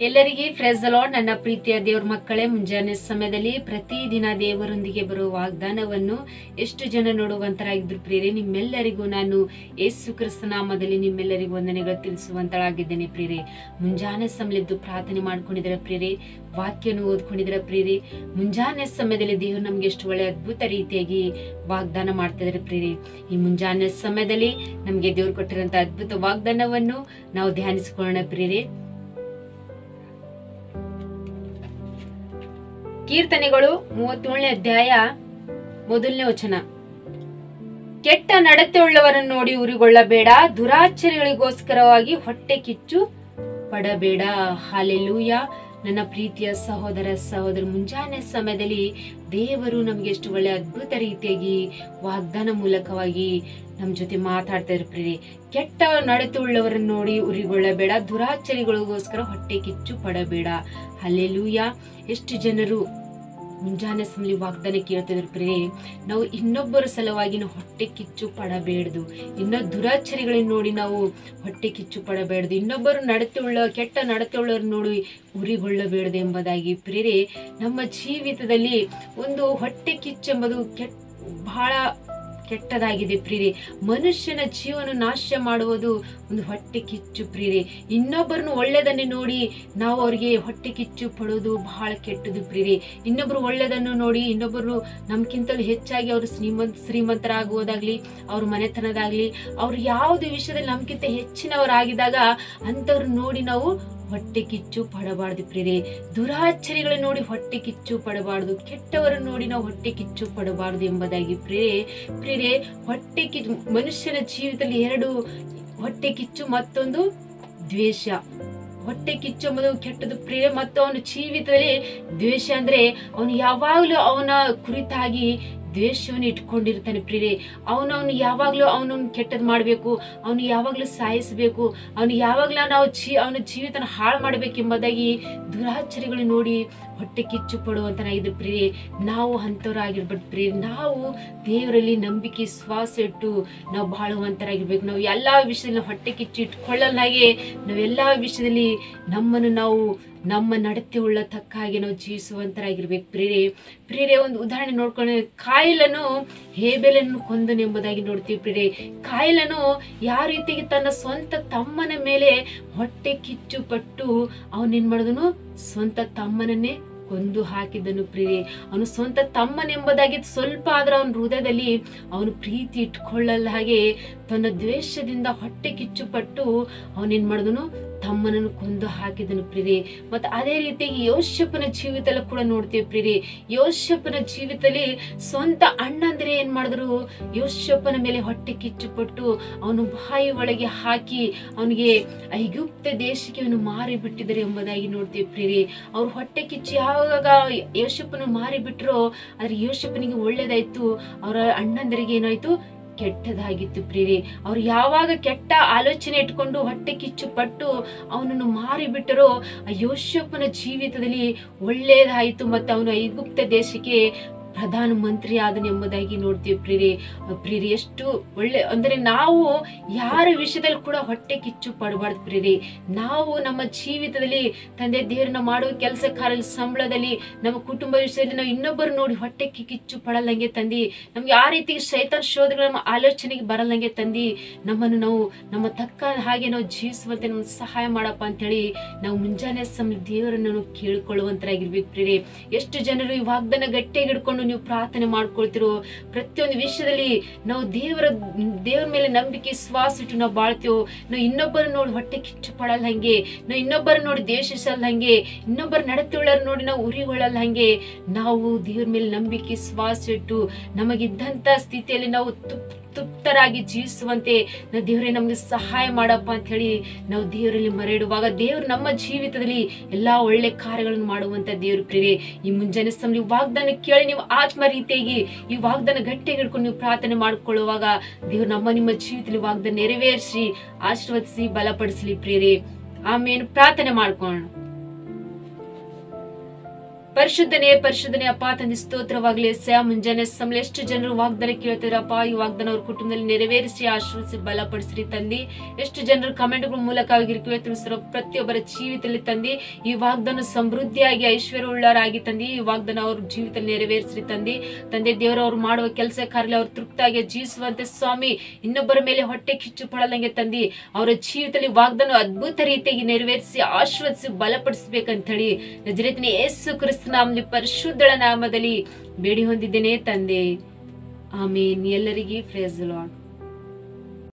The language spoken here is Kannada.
ಎಲ್ಲರಿಗೆ ಪ್ರೇಸ್ ದಿ ಲಾರ್ಡ್. ನನ್ನ ಪ್ರೀತಿಯ ದೇವ್ರ ಮಕ್ಕಳೇ, ಮುಂಜಾನೆ ಸಮಯದಲ್ಲಿ ಪ್ರತಿದಿನ ದೇವರೊಂದಿಗೆ ಬರುವ ವಾಗ್ದಾನವನ್ನು ಎಷ್ಟು ಜನ ನೋಡುವಂತರಾಗಿದ್ರು ಪ್ರಿಯರೇ, ನಿಮ್ಮೆಲ್ಲರಿಗೂ ನಾನು ಯೇಸು ಕ್ರಿಸ್ತ ನಾಮದಲ್ಲಿ ನಿಮ್ಮೆಲ್ಲರಿಗೂ ವಂದನೆಗಳು ತಿಳಿಸುವಂತಳಾಗಿದ್ದೇನೆ ಪ್ರಿಯರೇ. ಮುಂಜಾನೆ ಸಮಯದ್ದು ಪ್ರಾರ್ಥನೆ ಮಾಡ್ಕೊಂಡಿದ್ರೆ ಪ್ರಿಯರೇ, ವಾಕ್ಯನು ಓದ್ಕೊಂಡಿದ್ರೆ ಪ್ರಿಯರೇ, ಮುಂಜಾನೆ ಸಮಯದಲ್ಲಿ ದೇವರು ನಮ್ಗೆ ಎಷ್ಟು ಒಳ್ಳೆ ಅದ್ಭುತ ರೀತಿಯಾಗಿ ವಾಗ್ದಾನ ಮಾಡ್ತಾ ಇದಾರೆ ಪ್ರಿಯರೇ. ಈ ಮುಂಜಾನೆ ಸಮಯದಲ್ಲಿ ನಮ್ಗೆ ದೇವ್ರು ಕೊಟ್ಟಿರುವಂತ ಅದ್ಭುತ ವಾಗ್ದಾನವನ್ನು ನಾವು ಧ್ಯಾನಿಸಿಕೊಳ್ಳೋಣ ಪ್ರಿಯರೇ. ಕೀರ್ತನೆಗಳು 37ನೇ ಅಧ್ಯಾಯ 1ನೇ ವಚನ. ಕೆಟ್ಟ ನಡತೆ ಉಳ್ಳವರನ್ನು ನೋಡಿ ಉರಿಗೊಳ್ಳಬೇಡ, ದುರಾಚಾರಿಗಳಿಗೋಸ್ಕರವಾಗಿ ಹೊಟ್ಟೆ ಕಿಚ್ಚು ಪಡಬೇಡ. ಹಾಲೆಲೂಯಾ. ನನ್ನ ಪ್ರೀತಿಯ ಸಹೋದರ ಸಹೋದರ, ಮುಂಜಾನೆ ಸಮಯದಲ್ಲಿ ದೇವರು ನಮ್ಗೆ ಎಷ್ಟು ಒಳ್ಳೆ ಅದ್ಭುತ ರೀತಿಯಾಗಿ ವಾಗ್ದಾನ ಮೂಲಕವಾಗಿ ನಮ್ ಜೊತೆ ಮಾತಾಡ್ತಾ ಇದ್ರು ಪ್ರಿಯರೇ. ಕೆಟ್ಟ ನಡತೆ ಉಳ್ಳವರನ್ನು ನೋಡಿ ಉರಿಗೊಳ್ಳಬೇಡ, ದುರಾಚಾರಿಗಳಿಗೋಸ್ಕರ ಹೊಟ್ಟೆ ಕಿಚ್ಚು ಪಡಬೇಡ. ಹಲ್ಲೆಲೂಯಾ. ಎಷ್ಟು ಜನರು ಮುಂಜಾನೆ ಸಮಯ ವಾಗ್ದಾನ ಕೇಳ್ತಿದ್ರು ಪ್ರಿಯರೇ, ನಾವು ಇನ್ನೊಬ್ಬರ ಸಲುವಾಗಿ ನಾವು ಹೊಟ್ಟೆ ಕಿಚ್ಚು ಪಡಬೇಡ್ದು, ದುರಾಚಾರಿಗಳನ್ನ ನೋಡಿ ನಾವು ಹೊಟ್ಟೆ ಕಿಚ್ಚು ಪಡಬೇಡ್ದು, ಇನ್ನೊಬ್ಬರು ಕೆಟ್ಟ ನಡತೆ ಉಳ್ಳವ್ರನ್ನ ನೋಡಿ ಉರಿಗೊಳ್ಳಬೇಡ್ದು ಎಂಬುದಾಗಿ ಪ್ರಿಯರೇ, ನಮ್ಮ ಜೀವಿತದಲ್ಲಿ ಒಂದು ಹೊಟ್ಟೆ ಕಿಚ್ಚು ಎಂಬುದು ಬಹಳ ಕೆಟ್ಟದಾಗಿದೆ ಪ್ರಿಯರೇ. ಮನುಷ್ಯನ ಜೀವನ ನಾಶ ಮಾಡುವುದು ಒಂದು ಹೊಟ್ಟೆ ಕಿಚ್ಚು ಪ್ರಿಯರೇ. ಇನ್ನೊಬ್ಬರನ್ನು ಒಳ್ಳೆದನ್ನೇ ನೋಡಿ ನಾವು ಅವ್ರಿಗೆ ಹೊಟ್ಟೆ ಕಿಚ್ಚು ಪಡೋದು ಬಹಳ ಕೆಟ್ಟದು ಪ್ರಿಯರೇ. ಇನ್ನೊಬ್ರು ಒಳ್ಳೆದನ್ನು ನೋಡಿ ಇನ್ನೊಬ್ಬರು ನಮ್ಗಿಂತಲೂ ಹೆಚ್ಚಾಗಿ ಅವರು ಶ್ರೀಮಂತರಾಗುವುದಾಗ್ಲಿ, ಅವ್ರ ಮನೆತನದಾಗ್ಲಿ, ಅವ್ರು ಯಾವುದೇ ವಿಷಯದಲ್ಲಿ ನಮ್ಗಿಂತ ಹೆಚ್ಚಿನವರಾಗಿದ್ದಾಗ ಅಂತವ್ರು ನೋಡಿ ನಾವು ಹೊಟ್ಟೆ ಕಿಚ್ಚು ಪಡಬಾರ್ದು ಪ್ರಿಯರೇ. ದುರಾಚಾರಿಗಳನ್ನ ನೋಡಿ ಹೊಟ್ಟೆ ಕಿಚ್ಚು ಪಡಬಾರ್ದು, ಕೆಟ್ಟವರನ್ನು ನೋಡಿ ನಾವು ಹೊಟ್ಟೆ ಕಿಚ್ಚು ಪಡಬಾರ್ದು ಎಂಬುದಾಗಿ ಪ್ರಿಯರೇ. ಹೊಟ್ಟೆ ಕಿಚ್ಚು ಮನುಷ್ಯನ ಜೀವಿತದಲ್ಲಿ ಎರಡು, ಹೊಟ್ಟೆ ಕಿಚ್ಚು ಮತ್ತೊಂದು ದ್ವೇಷ. ಹೊಟ್ಟೆ ಕಿಚ್ಚು ಎಂಬುದು ಕೆಟ್ಟದು ಪ್ರಿಯರೇ. ಮತ್ತು ಅವನ ಜೀವಿತದಲ್ಲಿ ದ್ವೇಷ ಅಂದ್ರೆ ಅವನು ಯಾವಾಗ್ಲೂ ಅವನ ಕುರಿತಾಗಿ ದ್ವೇಷವನ್ನು ಇಟ್ಕೊಂಡಿರ್ತಾನೆ ಪ್ರಿಯರೇ. ಅವನು ಯಾವಾಗ್ಲೂ ಅವನನ್ನು ಕೆಟ್ಟದ್ ಮಾಡ್ಬೇಕು, ಅವನು ಯಾವಾಗ್ಲೂ ಸಾಯಿಸ್ಬೇಕು, ಅವನು ಯಾವಾಗ್ಲೂ ಅವನ ಜೀವಿತನ ಹಾಳು ಮಾಡ್ಬೇಕೆಂಬುದಾಗಿ ದುರಾಚಾರಿಗಳು ನೋಡಿ ಹೊಟ್ಟೆ ಕಿಚ್ಚು ಪಡುವಂತನಾಗಿದ್ರು ಪ್ರಿಯರೇ. ನಾವು ಅಂಥವ್ರಾಗಿರ್ಬಾರ್ದು ಪ್ರಿಯರೇ. ನಾವು ದೇವರಲ್ಲಿ ನಂಬಿಕೆ ವಿಶ್ವಾಸ ಇಟ್ಟು ನಾವು ಬಾಳುವಂತರಾಗಿರ್ಬೇಕು. ನಾವು ಎಲ್ಲಾ ವಿಷಯದಲ್ಲಿ ಹೊಟ್ಟೆ ಕಿಚ್ಚು ಇಟ್ಕೊಳ್ಳಲಾಗೆ ನಾವೆಲ್ಲಾ ವಿಷಯದಲ್ಲಿ ನಮ್ಮ ನಡತೆ ಉಳ್ಳ ತಕ್ಕ ಹಾಗೆ ನಾವು ಜೀವಿಸುವಂತರಾಗಿರ್ಬೇಕು ಪ್ರಿಯರೇ. ಒಂದು ಉದಾಹರಣೆ ನೋಡ್ಕೊಂಡು, ಕಾಯಿಲನು ಹೇಬೆಲನ್ನು ಕೊಂದನೆಂಬುದಾಗಿ ನೋಡ್ತೀವಿ ಪ್ರಿಯರೇ. ಕಾಯಿಲನು ಯಾವ ರೀತಿಗೆ ತನ್ನ ಸ್ವಂತ ತಮ್ಮನ ಮೇಲೆ ಹೊಟ್ಟೆ ಕಿಚ್ಚು ಪಟ್ಟು ಅವನೇನ್ ಮಾಡಿದನು, ಸ್ವಂತ ತಮ್ಮನನ್ನೇ ಕೊಂದು ಹಾಕಿದನು ಪ್ರಿಯರೇ. ಅವನು ಸ್ವಂತ ತಮ್ಮನೆಂಬುದಾಗಿ ಸ್ವಲ್ಪ ಆದ್ರೆ ಅವನ ಹೃದಯದಲ್ಲಿ ಅವನು ಪ್ರೀತಿ ಇಟ್ಕೊಳ್ಳಲ್ಲ ಹಾಗೆ ತನ್ನ ದ್ವೇಷದಿಂದ ಹೊಟ್ಟೆ ಕಿಚ್ಚು ಪಟ್ಟು ಅವನೇನ್ ಮಾಡಿದನು, ತಮ್ಮನನ್ನು ಕೊಂದು ಹಾಕಿದನು ಪ್ರಿಯರೇ. ಮತ್ತೆ ಅದೇ ರೀತಿಯಾಗಿ ಯೋಸೇಫನ ಜೀವಿತದಲ್ಲಿ ಕೂಡ ನೋಡ್ತೀವಿ ಪ್ರಿಯರೇ. ಯೋಸೇಫನ ಜೀವಿತದಲ್ಲಿ ಸ್ವಂತ ಅಣ್ಣಂದ್ರೆ ಏನ್ ಮಾಡಿದ್ರು, ಯೋಸೇಫನ ಮೇಲೆ ಹೊಟ್ಟೆ ಕಿಚ್ಚು ಪಟ್ಟು ಅವನು ಬಾಯಿ ಒಳಗೆ ಹಾಕಿ ಅವನಿಗೆ ಐಗುಪ್ತ ದೇಶಕ್ಕೆ ಅವನು ಮಾರಿ ಬಿಟ್ಟಿದ್ದಾರೆ ಎಂಬುದಾಗಿ ನೋಡ್ತೀವಿ ಪ್ರಿಯರೇ. ಅವ್ರು ಹೊಟ್ಟೆ ಕಿಚ್ಚು ಯಾವಾಗ ಯೋಸೇಫನ ಮಾರಿ ಬಿಟ್ರೋ ಆದ್ರೆ ಯೋಸೇಫನಿಗೆ ಒಳ್ಳೇದಾಯ್ತು, ಅವರ ಅಣ್ಣಂದರಿಗೆ ಏನಾಯ್ತು, ಕೆಟ್ಟದಾಗಿತ್ತು ಪ್ರಿಯರೇ. ಅವ್ರು ಯಾವಾಗ ಕೆಟ್ಟ ಆಲೋಚನೆ ಇಟ್ಕೊಂಡು ಹೊಟ್ಟೆ ಕಿಚ್ಚು ಪಟ್ಟು ಅವನನ್ನು ಮಾರಿ ಬಿಟ್ಟರೋ ಆ ಯೋಸೇಫನ ಜೀವಿತದಲ್ಲಿ ಒಳ್ಳೇದಾಯ್ತು, ಮತ್ತೆ ಅವನು ಐಗುಪ್ತ ದೇಶಕ್ಕೆ ಪ್ರಧಾನ ಮಂತ್ರಿ ಆದನು ಎಂಬುದಾಗಿ ನೋಡ್ತೀವಿ ಪ್ರಿಯರೇ. ಎಷ್ಟು ಒಳ್ಳೆ ಅಂದ್ರೆ ನಾವು ಯಾರ ವಿಷಯದಲ್ಲಿ ಕೂಡ ಹೊಟ್ಟೆ ಕಿಚ್ಚು ಪಡಬಾರ್ದು ಪ್ರಿಯರೇ. ನಾವು ನಮ್ಮ ಜೀವಿತದಲ್ಲಿ ತಂದೆ ದೇವರನ್ನ ಮಾಡುವ ಕೆಲಸ ಕಾರ್ಯದಲ್ಲಿ, ಸಂಬಳದಲ್ಲಿ, ನಮ್ಮ ಕುಟುಂಬ ವಿಷಯದಲ್ಲಿ ನಾವು ಇನ್ನೊಬ್ಬರು ನೋಡಿ ಹೊಟ್ಟೆ ಕಿಚ್ಚು ಪಡಲ್ಲಂಗೆ ತಂದಿ, ನಮ್ಗೆ ಆ ರೀತಿ ಶೈತಾನ ಶೋಧಗಳು ನಮ್ಮ ಆಲೋಚನೆಗೆ ಬರಲ್ಲಂಗೆ ತಂದಿ ನಮ್ಮನ್ನು ನಾವು ನಮ್ಮ ತಕ್ಕ ಹಾಗೆ ನಾವು ಜೀವಿಸುವಂತೆ ನಮ್ಗೆ ಸಹಾಯ ಮಾಡಪ್ಪ ಅಂತೇಳಿ ನಾವು ಮುಂಜಾನೆ ಸಮಯ ದೇವರನ್ನು ಕೇಳಿಕೊಳ್ಳುವಂತರಾಗಿರ್ಬೇಕು ಪ್ರಿಯರೇ. ಎಷ್ಟು ಜನರು ಈ ವಾಗ್ದಾನ ಗಟ್ಟಿಯಾಗಿ ಹಿಡ್ಕೊಂಡು ನೀವು ಪ್ರಾರ್ಥನೆ ಮಾಡ್ಕೊಳ್ತಿರೋ, ಪ್ರತಿಯೊಂದು ವಿಷಯದಲ್ಲಿ ನಾವು ದೇವರ ಮೇಲೆ ನಂಬಿಕೆ ವಿಶ್ವಾಸ ಇಟ್ಟು ನಾವು ಬಾಳ್ತೇವೆ. ನಾವು ಇನ್ನೊಬ್ಬರು ನೋಡಿ ಹೊಟ್ಟೆ ಕಿಚ್ಚು ಪಡಲ್ಲ ಹಂಗೆ, ನಾವು ಇನ್ನೊಬ್ಬರು ನೋಡಿ ದ್ವೇಷಿಸಲ್ಲ ಹಂಗೆ, ಇನ್ನೊಬ್ಬರು ನಡತೆಯುಳ್ಳರು ನೋಡಿ ನಾವು ಉರಿಗೊಳ್ಳಲ್ಲ ಹಂಗೆ, ನಾವು ದೇವ್ರ ಮೇಲೆ ನಂಬಿಕೆ ವಿಶ್ವಾಸ ಇಟ್ಟು ನಮಗಿದ್ದಂತ ಸ್ಥಿತಿಯಲ್ಲಿ ನಾವು ತೃಪ್ತರಾಗಿ ಜೀವಿಸುವಂತೆ ನಾವು ದೇವರೇ ನಮ್ಗೆ ಸಹಾಯ ಮಾಡಪ್ಪ ಅಂತ ಹೇಳಿ ನಾವು ದೇವರಲ್ಲಿ ಮರೆಯಿಡುವಾಗ ದೇವರು ನಮ್ಮ ಜೀವಿತದಲ್ಲಿ ಎಲ್ಲಾ ಒಳ್ಳೆ ಕಾರ್ಯಗಳನ್ನು ಮಾಡುವಂತ ದೇವ್ರ ಪ್ರಿಯರೇ. ಈ ಮುಂಜಾನೆ ಸಮಯ ವಾಗ್ದಾನ ಕೇಳಿ ನೀವು ಆತ್ಮ ರೀತಿಯಾಗಿ ಈ ವಾಗ್ದಾನ ಗಟ್ಟಿಯಾಗಿ ಹಿಡ್ಕೊಂಡು ನೀವು ಪ್ರಾರ್ಥನೆ ಮಾಡ್ಕೊಳ್ಳುವಾಗ ದೇವ್ರು ನಿಮ್ಮ ಜೀವಿತದಲ್ಲಿ ವಾಗ್ದಾನ ನೆರವೇರಿಸಿ ಆಶೀರ್ವದಿಸಿ ಬಲಪಡಿಸಲಿ ಪ್ರಿಯರೇ. ಆಮೇಲೆ ಪ್ರಾರ್ಥನೆ ಮಾಡ್ಕೊಳ್ಳೋಣ. ಪರಿಶುದ್ಧನೇ ಪರಿಶುದ್ಧನೇ ಅಪ್ಪ ತಂದೆ ಸ್ತೋತ್ರವಾಗ್ಲಿ. ಮುಂಜಾನೆ ಸಮಯ ಎಷ್ಟು ಜನರು ವಾಗ್ದಾನ ಕೇಳ್ತಿದ್ರಪ್ಪ, ಈ ವಾಗ್ದಾನ ಅವ್ರ ಕುಟುಂಬದಲ್ಲಿ ನೆರವೇರಿಸಿ ಆಶೀರ್ವದಿಸಿ ಬಲಪಡಿಸ್ರಿ ತಂದಿ. ಎಷ್ಟು ಜನರು ಕಮೆಂಟ್ಗಳ ಮೂಲಕ ತಿಳಿಸಿರೋ ಪ್ರತಿಯೊಬ್ಬರ ಜೀವಿತದಲ್ಲಿ ತಂದಿ ಈ ವಾಗ್ದಾನ ಸಮೃದ್ಧಿಯಾಗಿ ಐಶ್ವರ್ಯವುಳ್ಳವರಾಗಿ ತಂದಿ ಈ ವಾಗ್ದಾನ ಅವ್ರ ಜೀವಿತದಲ್ಲಿ ನೆರವೇರಿಸ್ರಿ ತಂದಿ. ತಂದೆ ದೇವರು ಅವ್ರು ಮಾಡುವ ಕೆಲಸ ಕಾರ್ಯ ಅವ್ರು ತೃಪ್ತಿಯಾಗಿ ಜೀವಿಸುವಂತೆ ಸ್ವಾಮಿ, ಇನ್ನೊಬ್ಬರ ಮೇಲೆ ಹೊಟ್ಟೆ ಕಿಚ್ಚು ಪಡಲಂಗೆ ತಂದಿ ಅವರ ಜೀವಿತದಲ್ಲಿ ವಾಗ್ದಾನ ಅದ್ಭುತ ರೀತಿಯಾಗಿ ನೆರವೇರಿಸಿ ಆಶೀರ್ವದಿಸಿ ಬಲಪಡಿಸಬೇಕಂತ ಹೇಳಿ ನಜರೇತಿನ ಯೇಸು ಕ್ರಿಸ್ತ ನಾಮದಲ್ಲಿ ಪರಿಶುದ್ಧಳ ನಾಮದಲ್ಲಿ ಬೇಡಿ ಹೊಂದಿದ್ದೇನೆ ತಂದೆ. ಆಮೇನ್. ಎಲ್ಲರಿಗೆ ಪ್ರೈಸ್ ದಿ ಲಾರ್ಡ್.